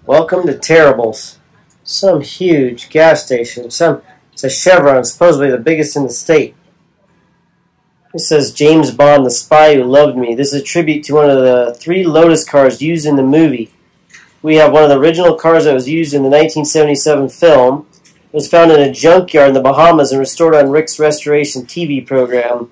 Welcome to Terribles. Some huge gas station. It's a Chevron, supposedly the biggest in the state. It says James Bond, the spy who loved me. This is a tribute to one of the 3 Lotus cars used in the movie. We have one of the original cars that was used in the 1977 film. It was found in a junkyard in the Bahamas and restored on Rick's Restoration TV program.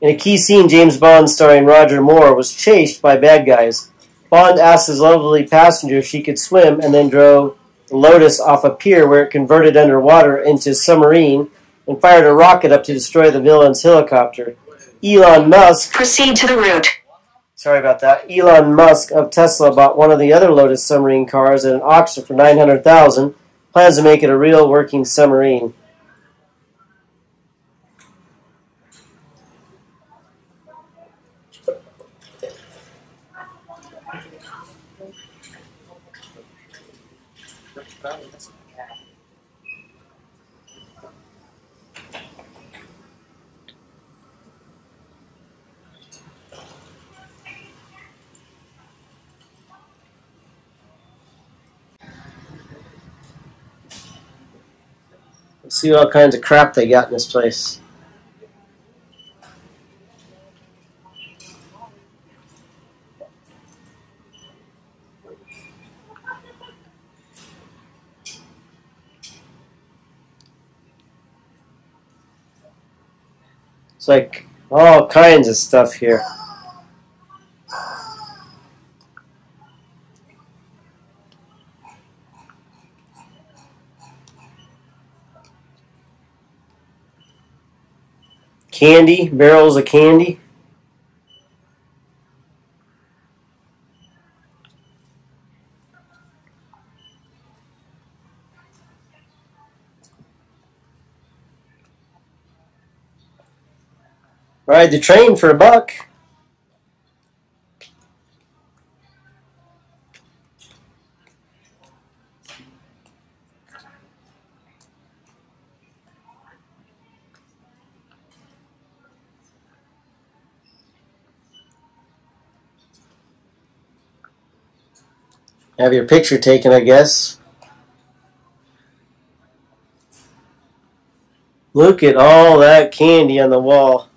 In a key scene, James Bond, starring Roger Moore, was chased by bad guys. Bond asked his lovely passenger if she could swim and then drove the Lotus off a pier where it converted underwater into a submarine and fired a rocket up to destroy the villain's helicopter. Elon Musk... Proceed to the route. Sorry about that. Elon Musk of Tesla bought one of the other Lotus submarine cars at an auction for $900,000. Plans to make it a real working submarine. Let's see what all kinds of crap they got in this place. It's like all kinds of stuff here. Candy, barrels of candy. Ride the train for $1. Have your picture taken, I guess. Look at all that candy on the wall.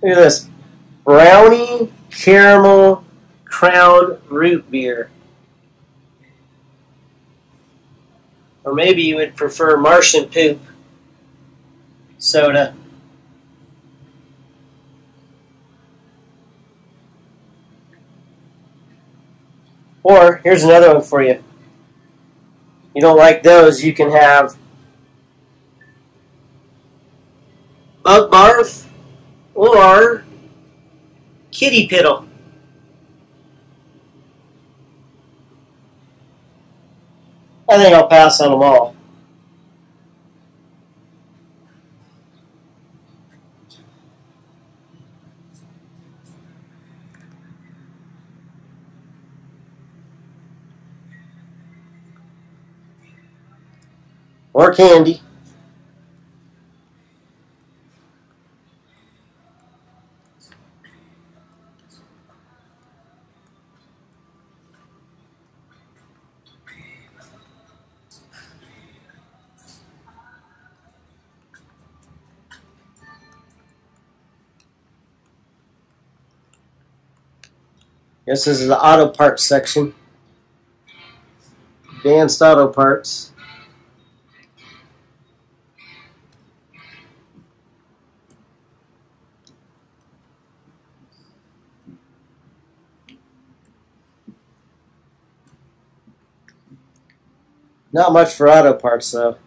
Look at this. Brownie Caramel Crown Root Beer. Or maybe you would prefer Martian Poop soda. Or, here's another one for you. You don't like those, you can have Bug Barf or Kitty Piddle. I think I'll pass on them all. Or candy. Guess this is the auto parts section. Advanced auto parts. Not much for auto parts though.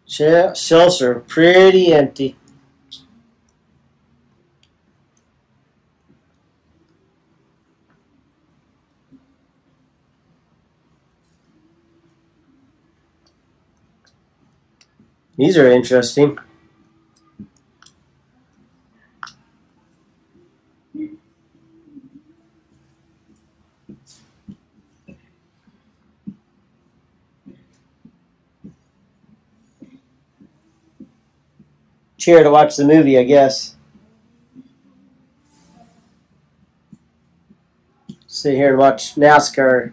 Shelves are pretty empty. These are interesting. Cheer to watch the movie, I guess. Sit here and watch NASCAR.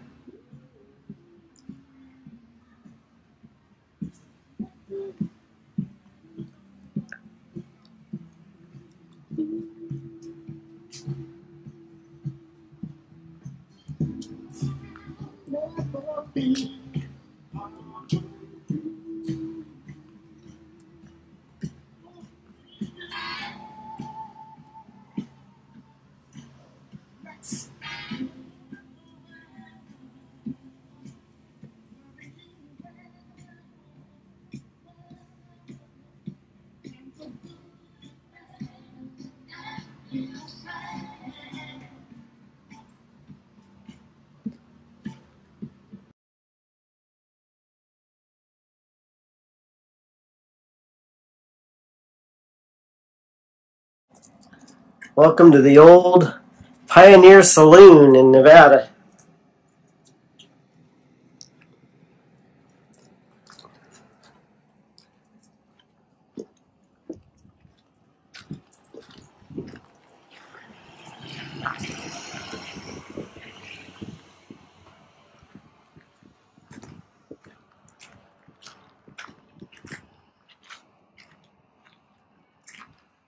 Welcome to the old Pioneer Saloon in Nevada.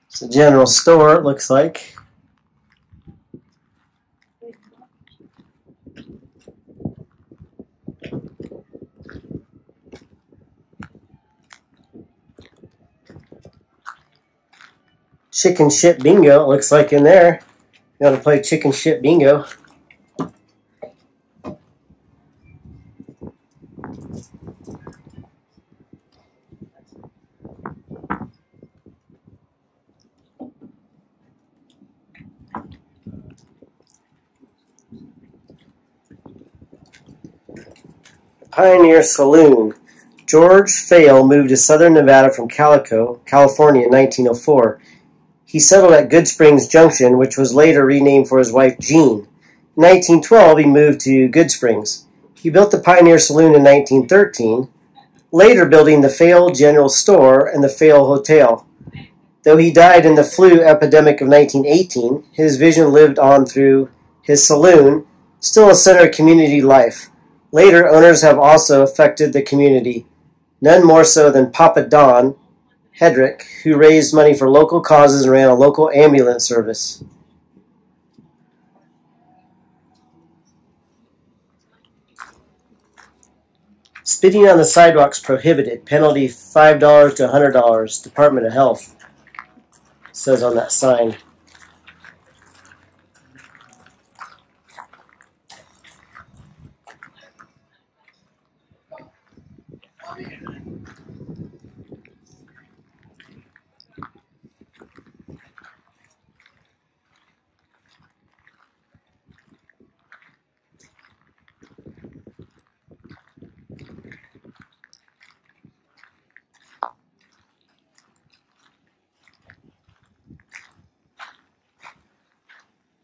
It's a general store, it looks like. Chicken shit bingo, it looks like in there. You want to play chicken shit bingo. Pioneer Saloon. George Fale moved to southern Nevada from Calico, California in 1904. He settled at Goodsprings Junction, which was later renamed for his wife Jean. In 1912, he moved to Goodsprings. He built the Pioneer Saloon in 1913, later building the Fale General Store and the Fale Hotel. Though he died in the flu epidemic of 1918, his vision lived on through his saloon, still a center of community life. Later, owners have also affected the community, none more so than Papa Don Hedrick, who raised money for local causes and ran a local ambulance service. Spitting on the sidewalks prohibited. Penalty $5 to $100. Department of Health. It says on that sign.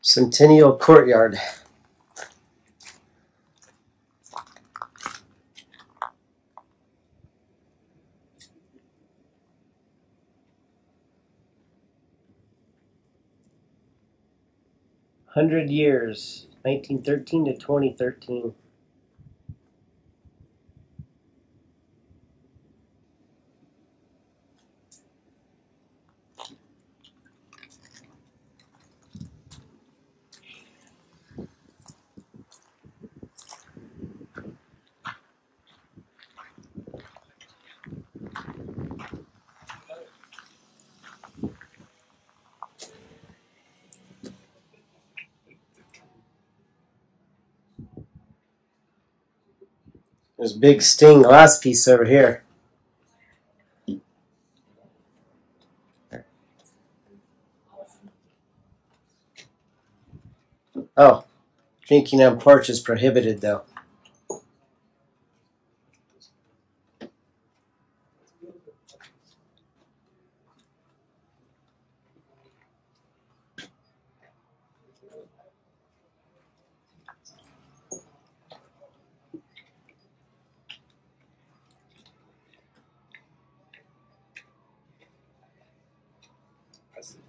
Centennial Courtyard. "100 Years, 1913 to 2013. There's a big stained glass piece over here. Oh, drinking on porch is prohibited, though.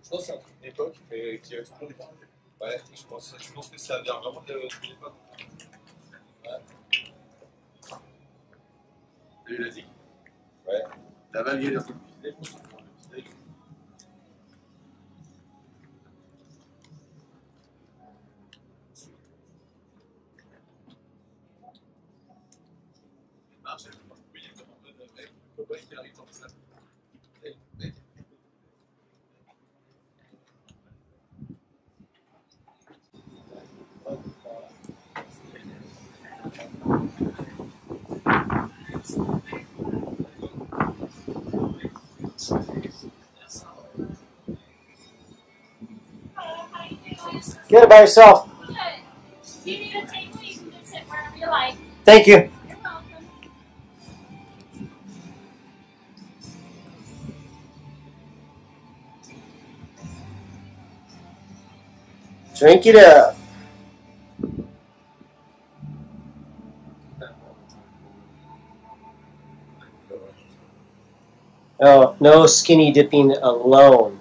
Je pense que c'est un truc d'époque, mais qui a toujours été. Ouais, je pense que ça vient vraiment de l'époque. Ouais. Et la zik. Ouais. La valgue est un peu plus vieille. Get it by yourself. Good. You need a table, you can just sit wherever you like. Thank you. You're welcome. Drink it up. Oh, no skinny dipping alone.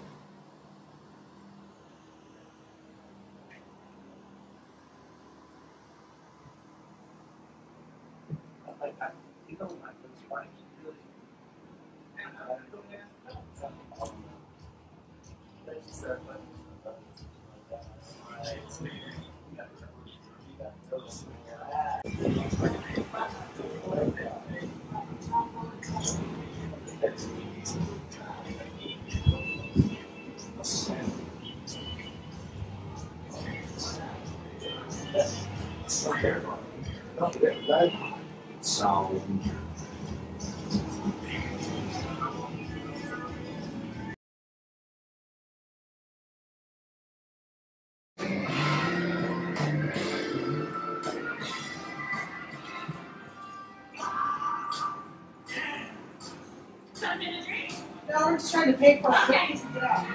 Something to drink? No, we're just trying to pay for it. Okay. Yeah.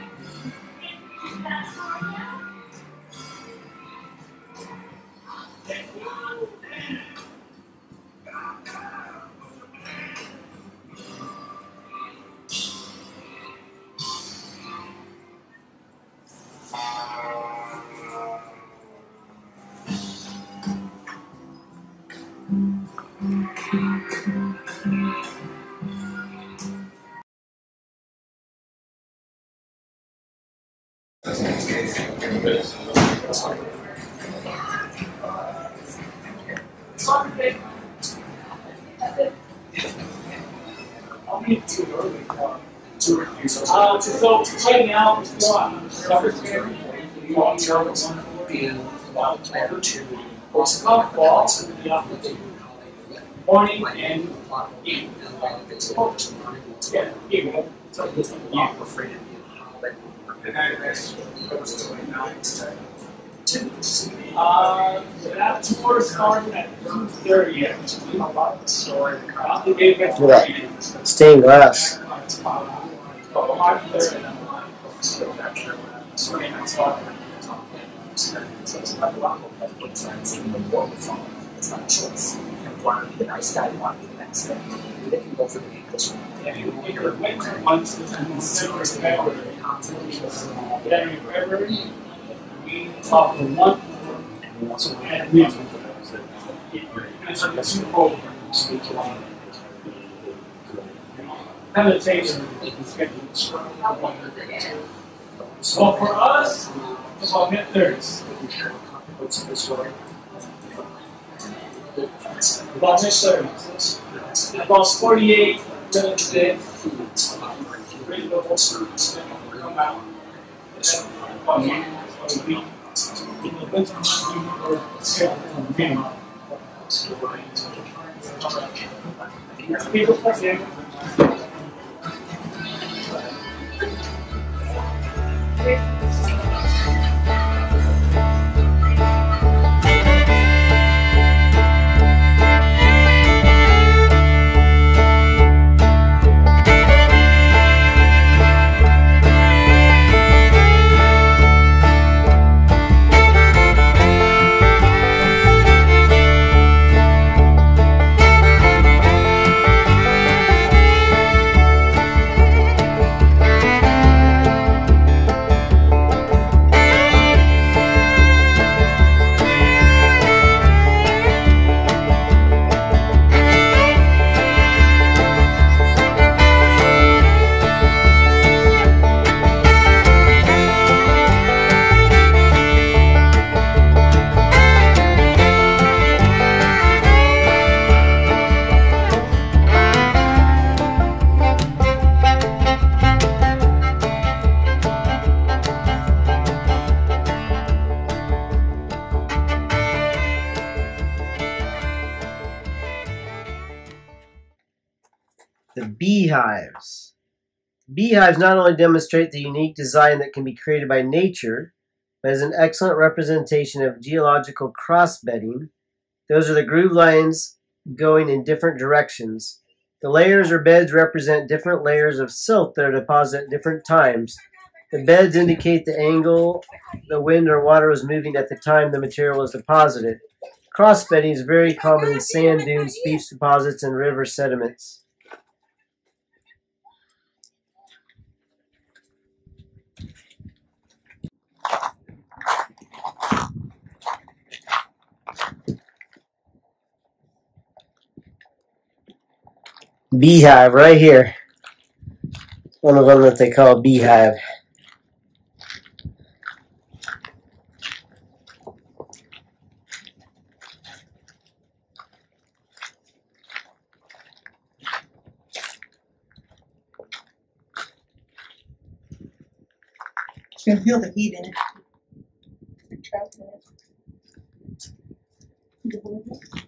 So right now, you want morning and evening. Yeah, evening. That tour started at 2:30. Look at that. Stained glass. Winter months in December, February, January, February, we talked a month and we it's like a Super Bowl. Kind of takes so for us, it's about mid-30s. About mid-30s. About 48 minutes a day. Ready to go come out. About a week. In the winter, we were scheduled from the beginning. People come in. The beehives. Beehives not only demonstrate the unique design that can be created by nature, but is an excellent representation of geological cross-bedding. Those are the groove lines going in different directions. The layers or beds represent different layers of silt that are deposited at different times. The beds indicate the angle the wind or water was moving at the time the material was deposited. Cross-bedding is very common in sand dunes, beach deposits, and river sediments. Beehive right here. One of them that they call beehive. You can feel the heat in it. You're trapped in it. You can believe it?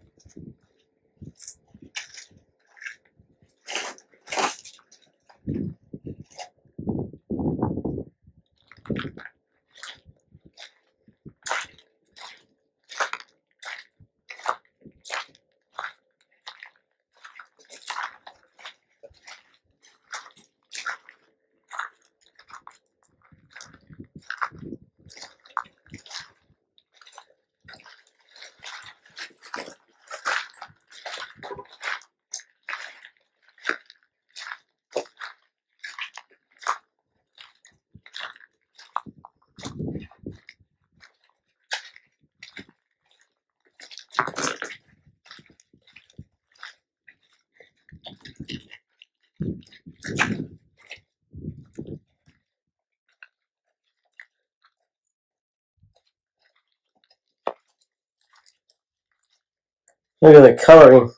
Look at the coloring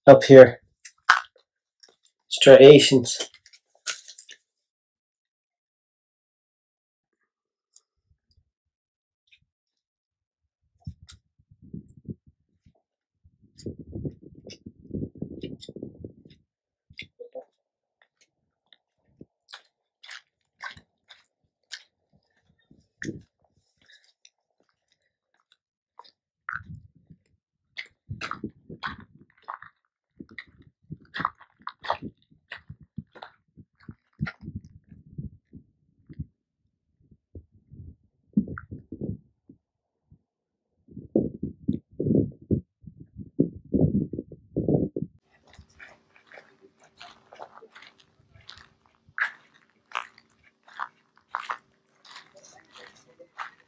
up here. Striations.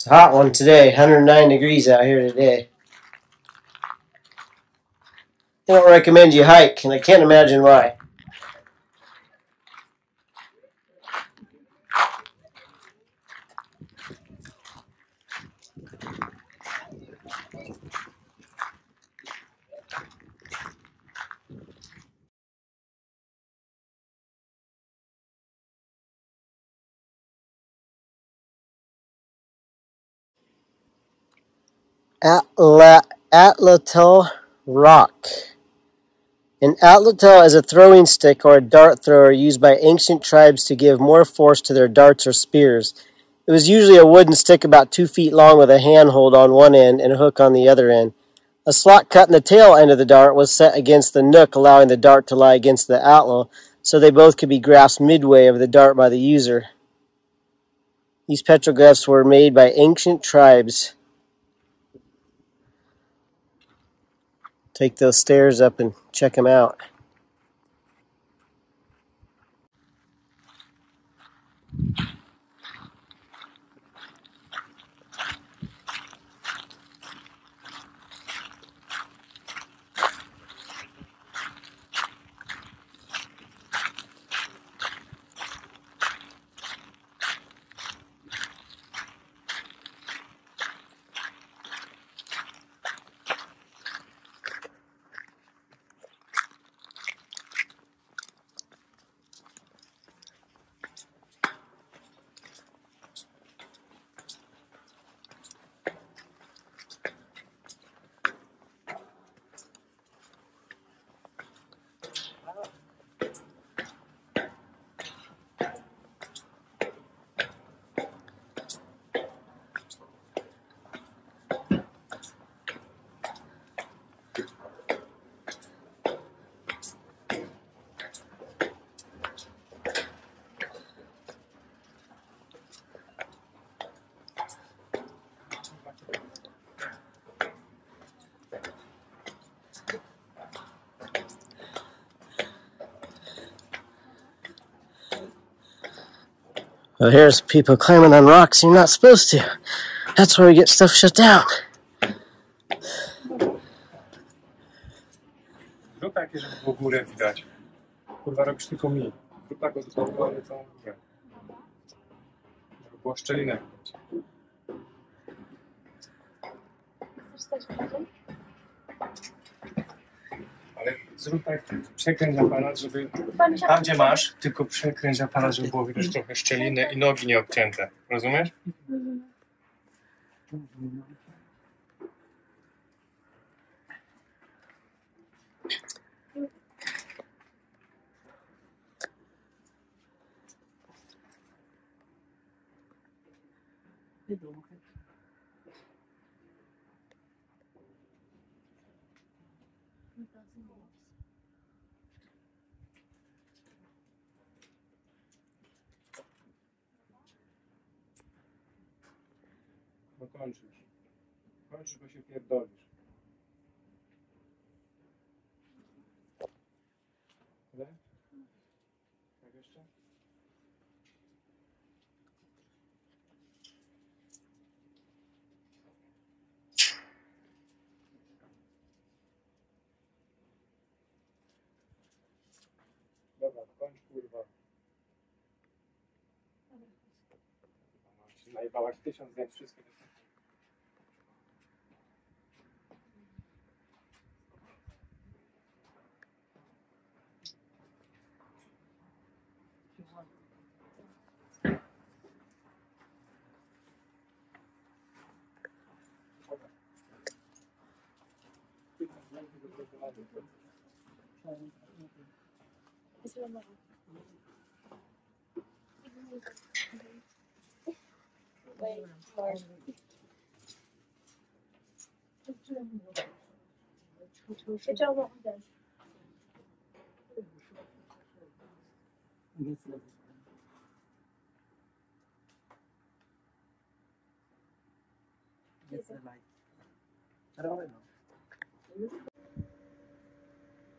It's a hot one today. 109 degrees out here today. I don't recommend you hike, and I can't imagine why. Atlatl rock. An atlatl is a throwing stick or a dart thrower used by ancient tribes to give more force to their darts or spears. It was usually a wooden stick about 2 feet long with a handhold on one end and a hook on the other end. A slot cut in the tail end of the dart was set against the nook, allowing the dart to lie against the atlatl, so they both could be grasped midway of the dart by the user. These petroglyphs were made by ancient tribes. Take those stairs up and check them out. Well, here's people climbing on rocks you're not supposed to. That's where we get stuff shut down. Zrób takie, żeby było górę widać. Kurwa, robisz tylko mi. Zrób tak od boku, ale całą górę. Żeby było szczelinę widać. Ale zrób tak, przekręć aparat, żeby tam gdzie masz, tylko przekręć aparat, żeby było widać trochę szczeliny i nogi nie obcięte. Rozumiesz? No kończysz. Kończysz, bo się pierdolisz. Tyle? Tak jeszcze? Dobra, kończ kurwa. Najbała 1000 zdjęć, wszystkie.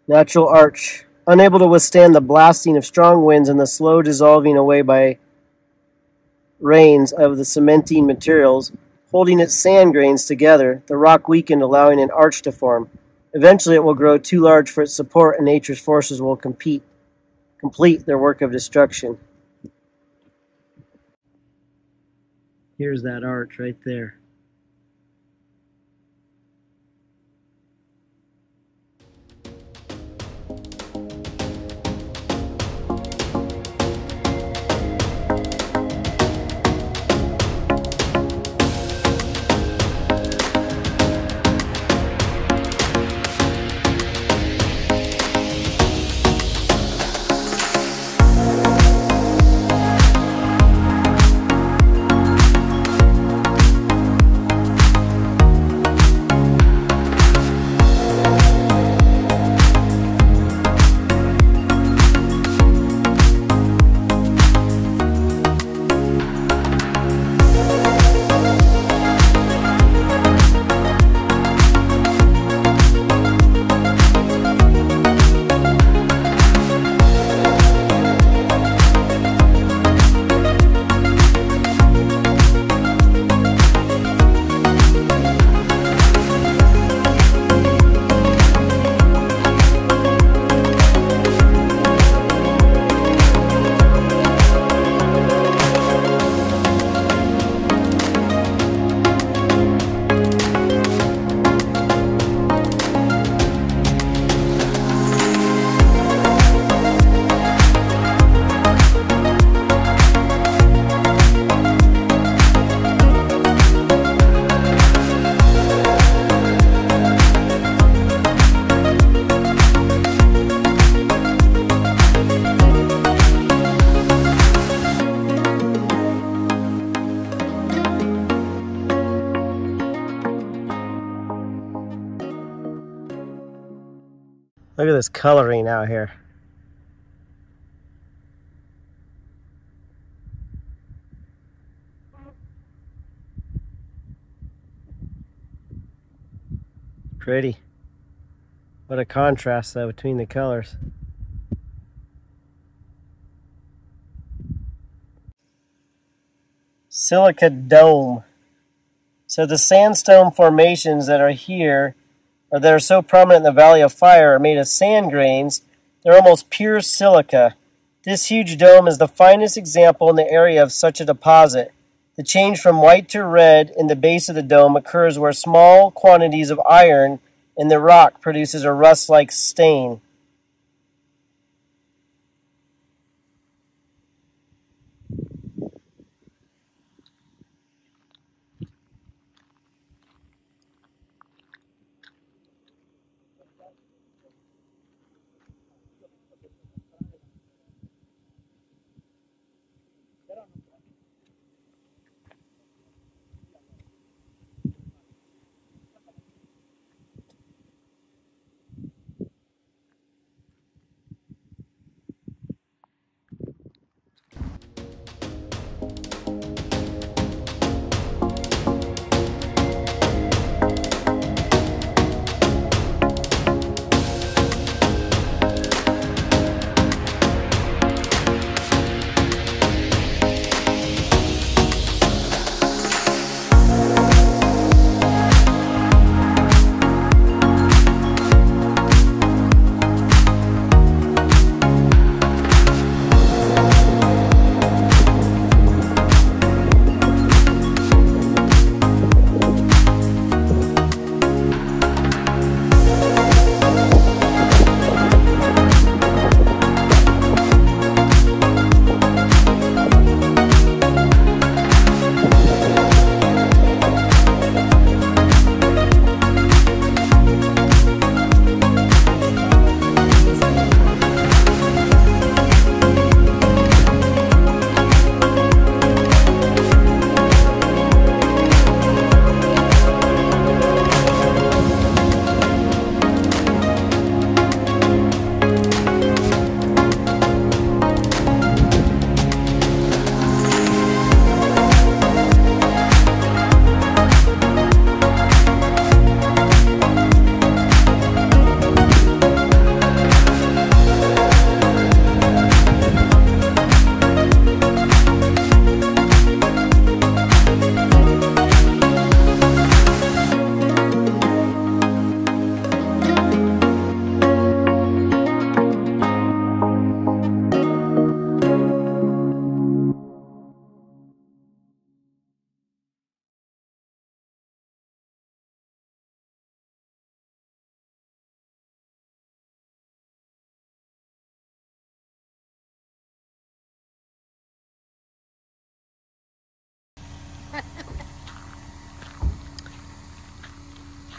Natural arch. Unable to withstand the blasting of strong winds and the slow dissolving away by rains of the cementing materials, holding its sand grains together, the rock weakened, allowing an arch to form. Eventually it will grow too large for its support and nature's forces will complete their work of destruction. Here's that arch right there. Look at this coloring out here. Pretty. What a contrast though between the colors. silica dome. So the sandstone formations that are here, or that are so prominent in the Valley of Fire, are made of sand grains. They're almost pure silica. This huge dome is the finest example in the area of such a deposit. The change from white to red in the base of the dome occurs where small quantities of iron in the rock produces a rust-like stain.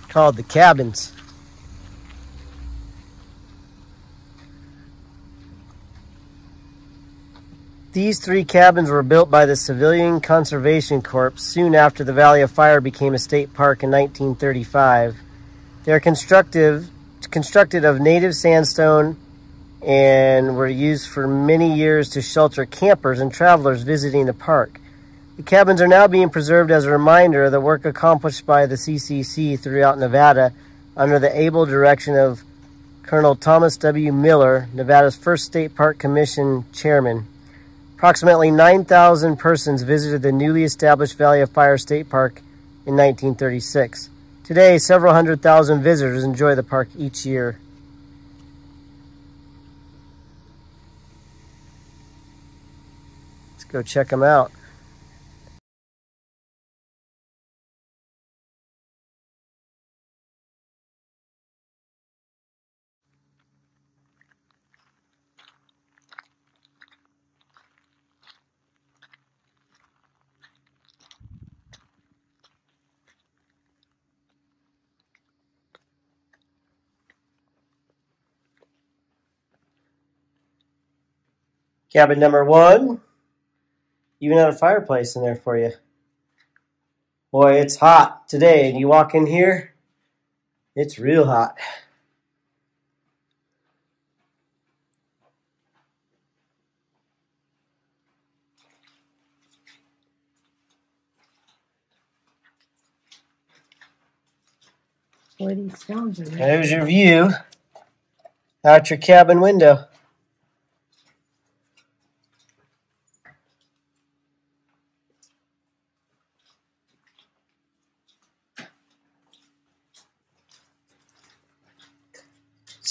Called the cabins. These 3 cabins were built by the Civilian Conservation Corps soon after the Valley of Fire became a state park in 1935. They are constructed of native sandstone and were used for many years to shelter campers and travelers visiting the park. The cabins are now being preserved as a reminder of the work accomplished by the CCC throughout Nevada under the able direction of Colonel Thomas W. Miller, Nevada's first State Park Commission chairman. Approximately 9,000 persons visited the newly established Valley of Fire State Park in 1936. Today, several 100,000 visitors enjoy the park each year. Let's go check them out. Cabin number 1, even had a fireplace in there for you. Boy, it's hot today, and you walk in here, it's real hot. Boy, these sounds are There's your view out your cabin window.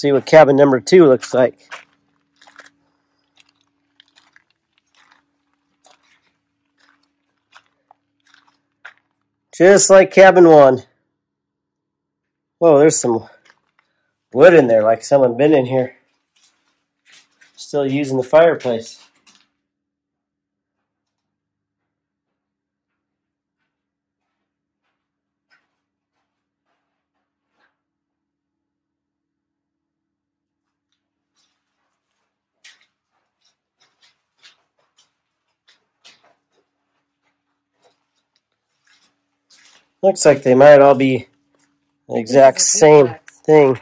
See what cabin number 2 looks like. Just like cabin 1. Whoa, there's some wood in there, like someone been in here. Still using the fireplace. Looks like they might all be the exact same thing.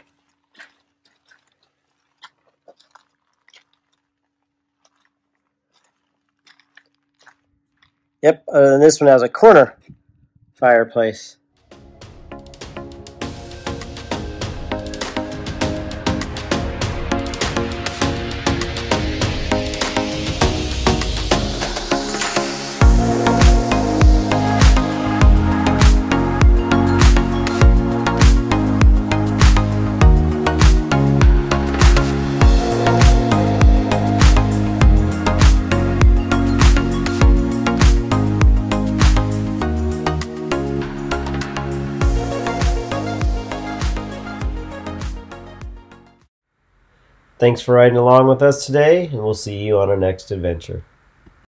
Yep, other than this one has a corner fireplace. Thanks for riding along with us today, and we'll see you on our next adventure.